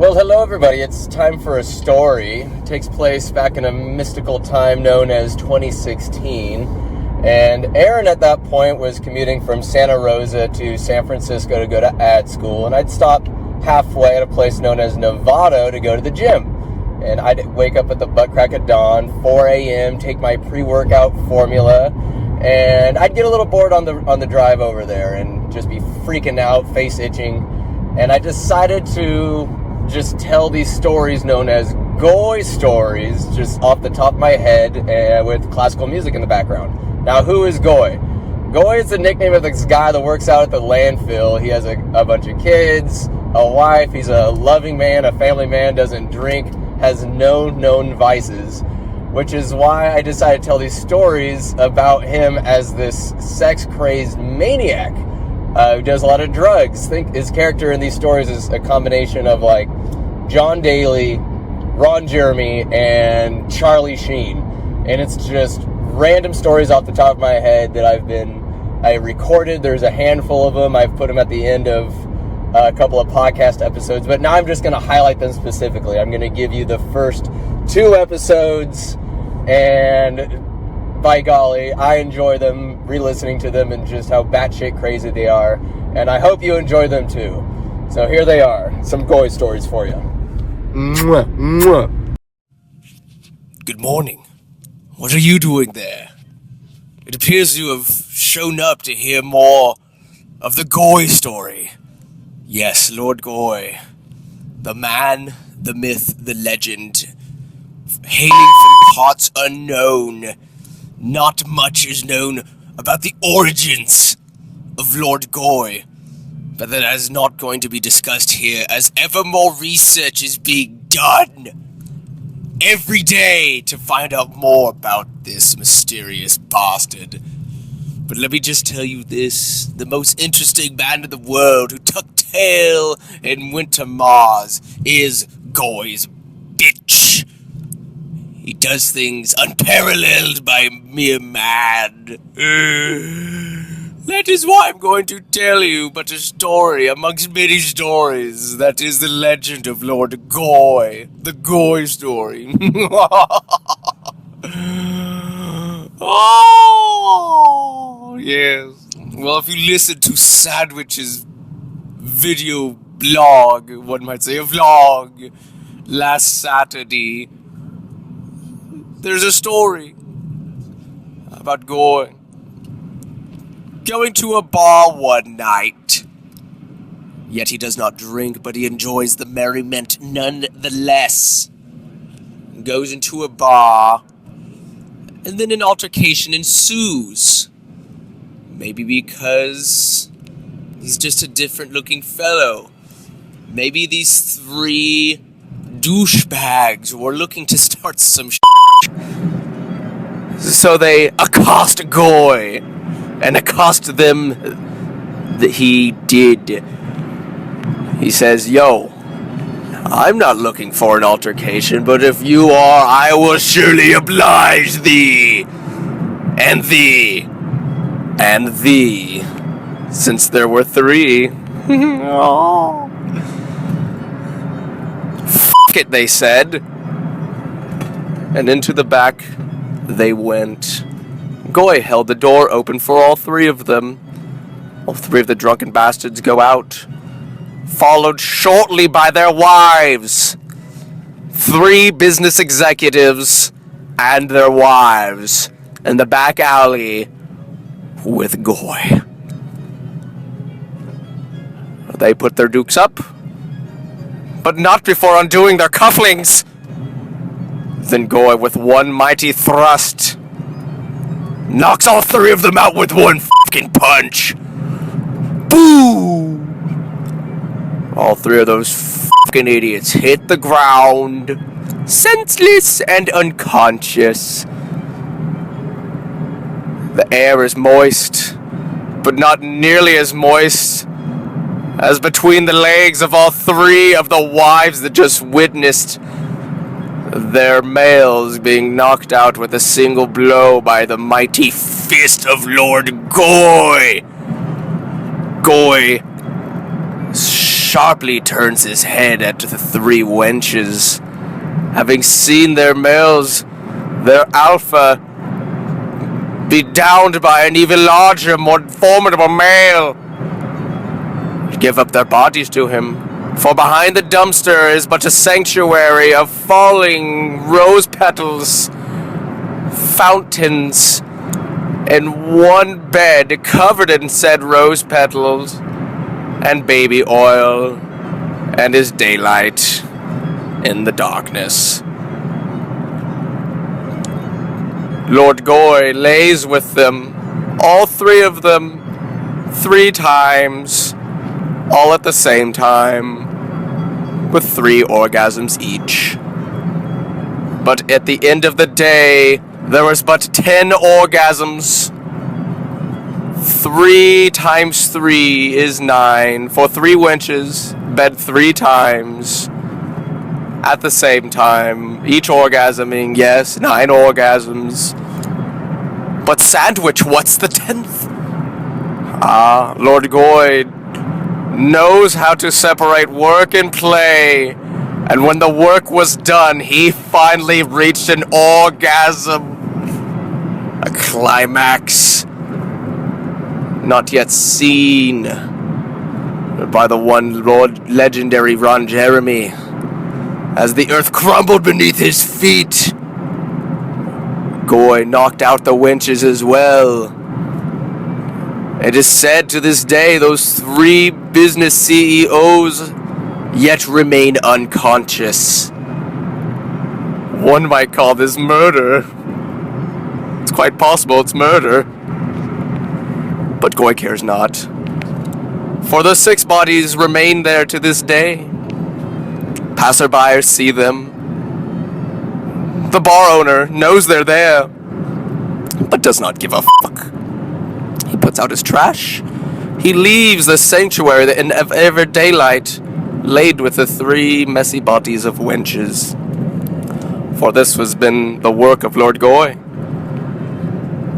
Well, hello everybody. It's time for a story. It takes place back in a mystical time known as 2016. And Aaron at that point was commuting from Santa Rosa to San Francisco to go to ad school. And I'd stop halfway at a place known as Novato to go to the gym. And I'd wake up at the butt crack of dawn, 4 a.m., take my pre-workout formula, and I'd get a little bored on the drive over there and just be freaking out, face itching. And I decided to just tell these stories known as Goy Stories, just off the top of my head, with classical music in the background. Now, who is Goy? Goy is the nickname of this guy that works out at the landfill. He has a bunch of kids, a wife, he's a loving man, a family man, doesn't drink, has no known vices, which is why I decided to tell these stories about him as this sex-crazed maniac who does a lot of drugs. Think his character in these stories is a combination of like John Daley, Ron Jeremy, and Charlie Sheen. And it's just random stories off the top of my head that I recorded. There's a handful of them. I've put them at the end of a couple of podcast episodes, but now I'm just going to highlight them specifically. I'm going to give you the first 2 episodes, and by golly, I enjoy them, re-listening to them, and just how batshit crazy they are. And I hope you enjoy them too. So here they are, some Goy stories for you. Mwah, mwah. Good morning. What are you doing there? It appears you have shown up to hear more of the Goy story. Yes, Lord Goy. The man, the myth, the legend. Hailing from parts unknown. Not much is known about the origins of Lord Goy, but that is not going to be discussed here, as ever more research is being done every day to find out more about this mysterious bastard. But let me just tell you this, the most interesting man in the world who tucked tail and went to Mars is Goy's bitch. He does things unparalleled by mere man. That is why I'm going to tell you but a story amongst many stories. That is the legend of Lord Goy. The Goy story. Oh, yes. Well, if you listen to Sandwich's video blog, one might say a vlog, last Saturday, there's a story about Goy going to a bar one night. Yet he does not drink, but he enjoys the merriment nonetheless. Goes into a bar, and then an altercation ensues. Maybe because he's just a different looking fellow. Maybe these 3 douchebags were looking to start some so they accost Goy, and accost them that he did. He says, "Yo, I'm not looking for an altercation, but if you are, I will surely oblige thee, and thee, and thee," since there were 3. Oh. F*** it, they said. And into the back they went. Goy held the door open for all 3 of them. All 3 of the drunken bastards go out, followed shortly by their wives. 3 business executives and their wives in the back alley with Goy. They put their dukes up, but not before undoing their cufflinks. Then Goy, with one mighty thrust, knocks all 3 of them out with one fucking punch. Boom! All 3 of those fucking idiots hit the ground, senseless and unconscious. The air is moist, but not nearly as moist as between the legs of all 3 of the wives that just witnessed their males being knocked out with a single blow by the mighty fist of Lord Goy. Goy sharply turns his head at the three wenches. Having seen their males, their alpha, be downed by an even larger, more formidable male, give up their bodies to him. For behind the dumpster is but a sanctuary of falling rose petals, fountains, and one bed covered in said rose petals, and baby oil, and his daylight in the darkness. Lord Goy lays with them, all three of them, 3 times, all at the same time, with 3 orgasms each. But at the end of the day, there was but 10 orgasms. 3 times 3 is 9. For 3 wenches, bed 3 times at the same time, each orgasming, yes, 9 orgasms. But Sandwich, what's the 10th? Lord Goy knows how to separate work and play, and when the work was done, he finally reached an orgasm, a climax not yet seen by the one Lord legendary Ron Jeremy, as the earth crumbled beneath his feet. Goy knocked out the wenches as well. It is said to this day those 3 business CEOs yet remain unconscious. One might call this murder. It's quite possible it's murder. But Goy cares not. For the 6 bodies remain there to this day. Passerbyers see them. The bar owner knows they're there, but does not give a fuck. He puts out his trash. He leaves the sanctuary in ever daylight, laid with the 3 messy bodies of wenches. For this has been the work of Lord Goy,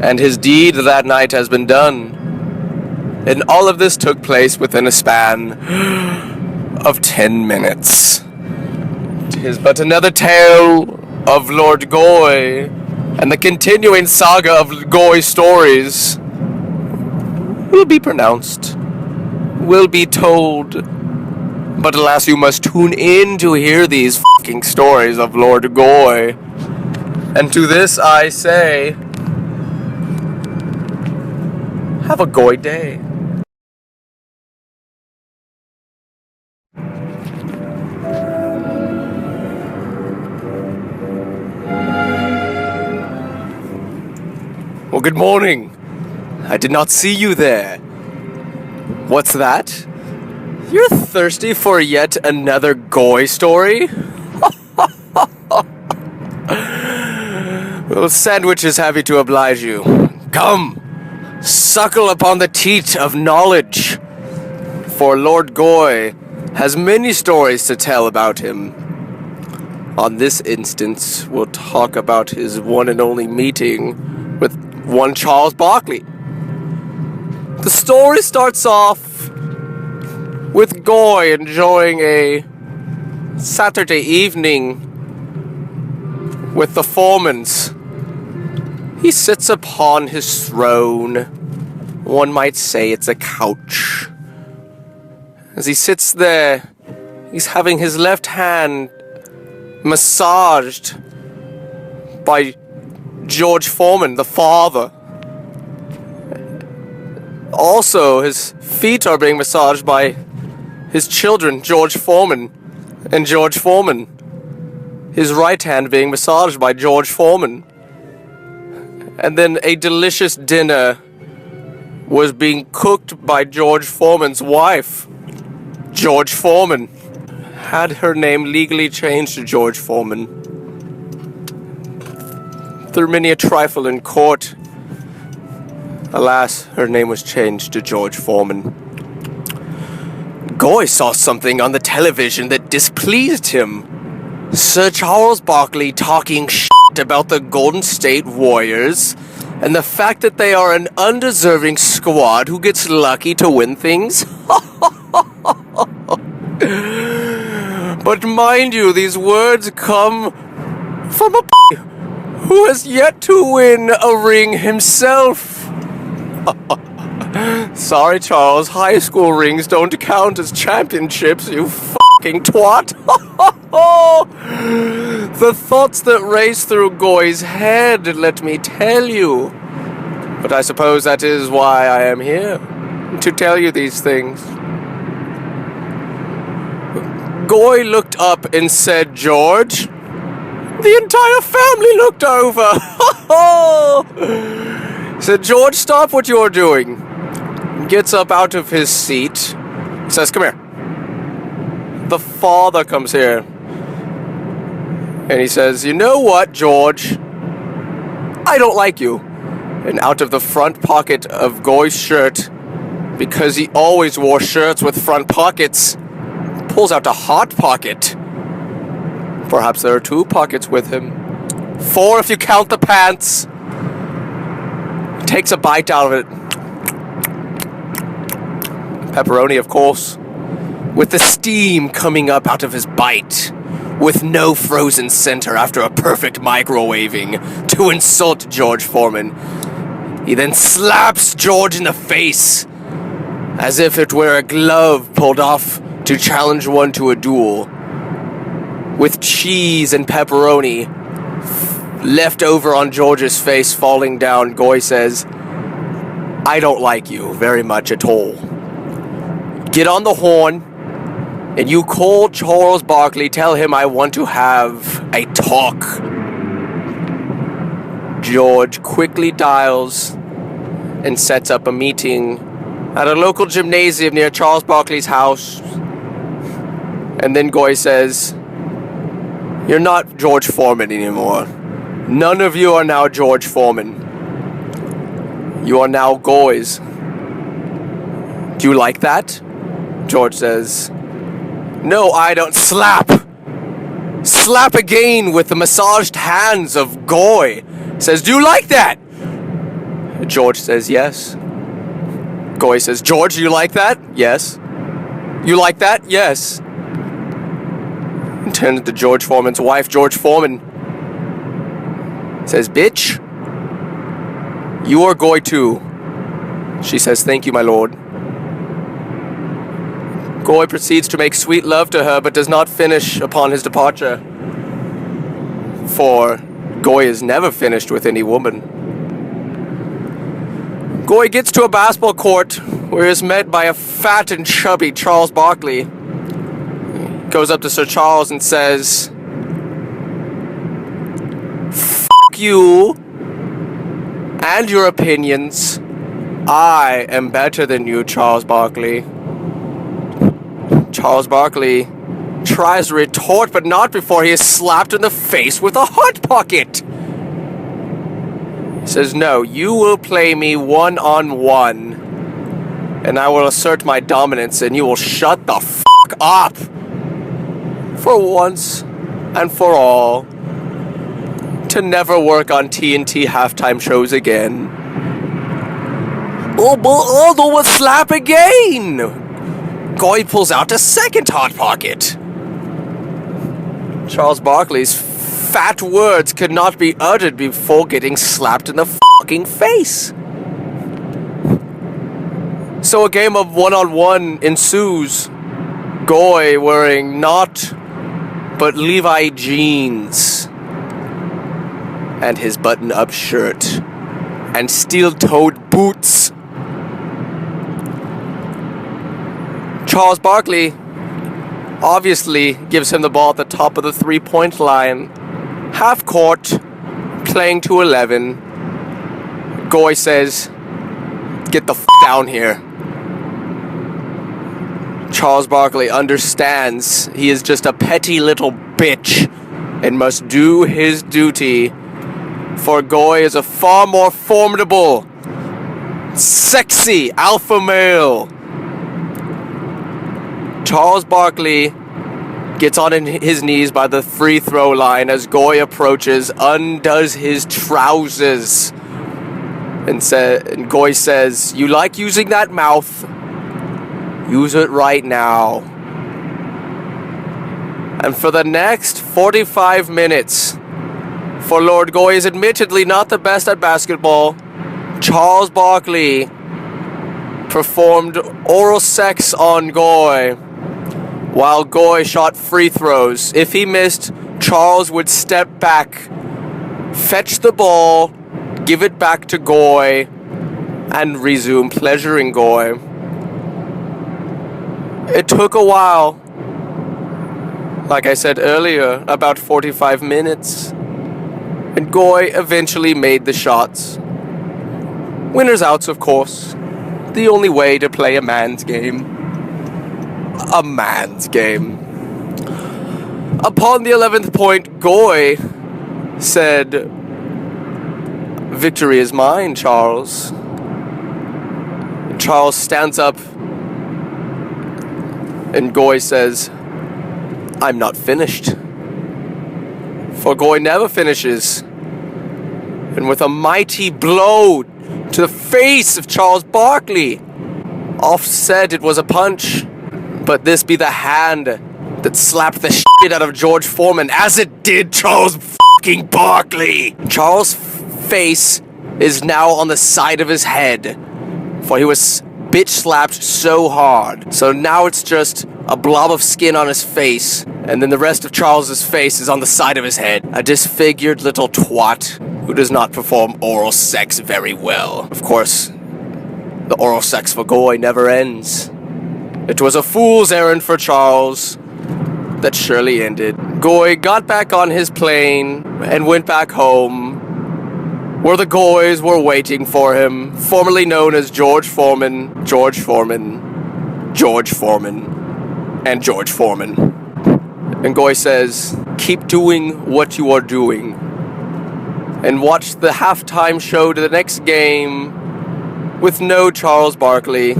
and his deed that night has been done. And all of this took place within a span of 10 minutes. 'Tis but another tale of Lord Goy and the continuing saga of Goy Stories will be pronounced, will be told. But alas, you must tune in to hear these fucking stories of Lord Goy. And to this I say, have a Goy day. Well, good morning. I did not see you there. What's that? You're thirsty for yet another Goy story? Well, Sandwich is happy to oblige you. Come, suckle upon the teat of knowledge. For Lord Goy has many stories to tell about him. On this instance, we'll talk about his one and only meeting with one Charles Barkley. The story starts off with Goy enjoying a Saturday evening with the Formans. He sits upon his throne. One might say it's a couch. As he sits there, he's having his left hand massaged by George Foreman, the father. Also, his feet are being massaged by his children, George Foreman and George Foreman. His right hand being massaged by George Foreman. And then a delicious dinner was being cooked by George Foreman's wife. George Foreman had her name legally changed to George Foreman. Through many a trifle in court, alas, her name was changed to George Foreman. Goy saw something on the television that displeased him. Sir Charles Barkley talking shit about the Golden State Warriors and the fact that they are an undeserving squad who gets lucky to win things. But mind you, these words come from a who has yet to win a ring himself. Sorry, Charles, high school rings don't count as championships, you fucking twat. The thoughts that race through Goy's head, let me tell you. But I suppose that is why I am here, to tell you these things. Goy looked up and said, George. The entire family looked over. Said, George, stop what you're doing. Gets up out of his seat. Says, come here. The father comes here. And he says, you know what, George? I don't like you. And out of the front pocket of Goy's shirt, because he always wore shirts with front pockets, pulls out a hot pocket. Perhaps there are 2 pockets with him. 4 if you count the pants. Takes a bite out of it. Pepperoni, of course. With the steam coming up out of his bite. With no frozen center after a perfect microwaving to insult George Foreman. He then slaps George in the face. As if it were a glove pulled off to challenge one to a duel. With cheese and pepperoni left over on George's face falling down, Goy says, I don't like you very much at all. Get on the horn, and you call Charles Barkley, tell him I want to have a talk. George quickly dials and sets up a meeting at a local gymnasium near Charles Barkley's house. And then Goy says, you're not George Foreman anymore. None of you are now George Foreman. You are now Goys. Do you like that? George says, no, I don't. Slap! Slap again with the massaged hands of Goy. Says, do you like that? George says, yes. Goy says, George, do you like that? Yes. You like that? Yes. And turns to George Foreman's wife, George Foreman. Says, bitch, you are Goy too. She says, thank you, my lord. Goy proceeds to make sweet love to her, but does not finish upon his departure. For Goy is never finished with any woman. Goy gets to a basketball court where he is met by a fat and chubby Charles Barkley. Goes up to Sir Charles and says, fuck you and your opinions. I am better than you, Charles Barkley. Charles Barkley tries to retort, but not before he is slapped in the face with a hot pocket. He says, no, you will play me 1-on-1, and I will assert my dominance, and you will shut the fuck up. For once and for all, to never work on TNT halftime shows again. Oh, but Aldo will slap again! Goy pulls out a second hot pocket. Charles Barkley's fat words could not be uttered before getting slapped in the fucking face. So a game of 1-on-1 ensues. Goy wearing not but Levi jeans and his button-up shirt and steel-toed boots. Charles Barkley obviously gives him the ball at the top of the three-point line. Half court, playing to 11. Goy says, get the f*** down here. Charles Barkley understands he is just a petty little bitch and must do his duty, for Goy is a far more formidable, sexy alpha male. Charles Barkley gets on his knees by the free throw line as Goy approaches, undoes his trousers, and Goy says, you like using that mouth? Use it right now. And for the next 45 minutes, for Lord Goy is admittedly not the best at basketball, Charles Barkley performed oral sex on Goy while Goy shot free throws. If he missed, Charles would step back, fetch the ball, give it back to Goy, and resume pleasuring Goy. It took a while. Like I said earlier, about 45 minutes. And Goy eventually made the shots. Winners outs, of course. The only way to play a man's game. A man's game. Upon the 11th point, Goy said, "Victory is mine, Charles." Charles stands up and Goy says, "I'm not finished." For Goy never finishes. And with a mighty blow to the face of Charles Barkley, oft said it was a punch, but this be the hand that slapped the shit out of George Foreman, as it did Charles fucking Barkley. Charles' face is now on the side of his head, for he was bitch slapped so hard. So now it's just a blob of skin on his face, and then the rest of Charles's face is on the side of his head. A disfigured little twat who does not perform oral sex very well. Of course, the oral sex for Goy never ends. It was a fool's errand for Charles that surely ended. Goy got back on his plane and went back home, where the Goys were waiting for him, formerly known as George Foreman, George Foreman, George Foreman, and George Foreman. And Goy says, "Keep doing what you are doing, and watch the halftime show to the next game with no Charles Barkley.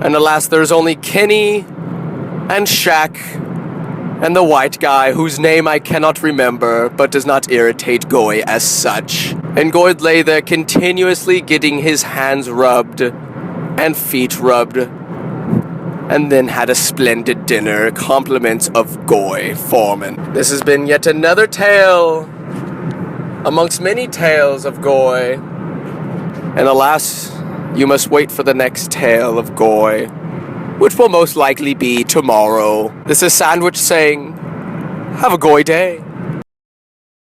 And alas, there's only Kenny and Shaq and the white guy whose name I cannot remember, but does not irritate Goy as such." And Goy lay there continuously getting his hands rubbed and feet rubbed, and then had a splendid dinner, compliments of Goy Foreman. This has been yet another tale amongst many tales of Goy, and alas, you must wait for the next tale of Goy, which will most likely be tomorrow. This is Sandwich saying, have a Goy day.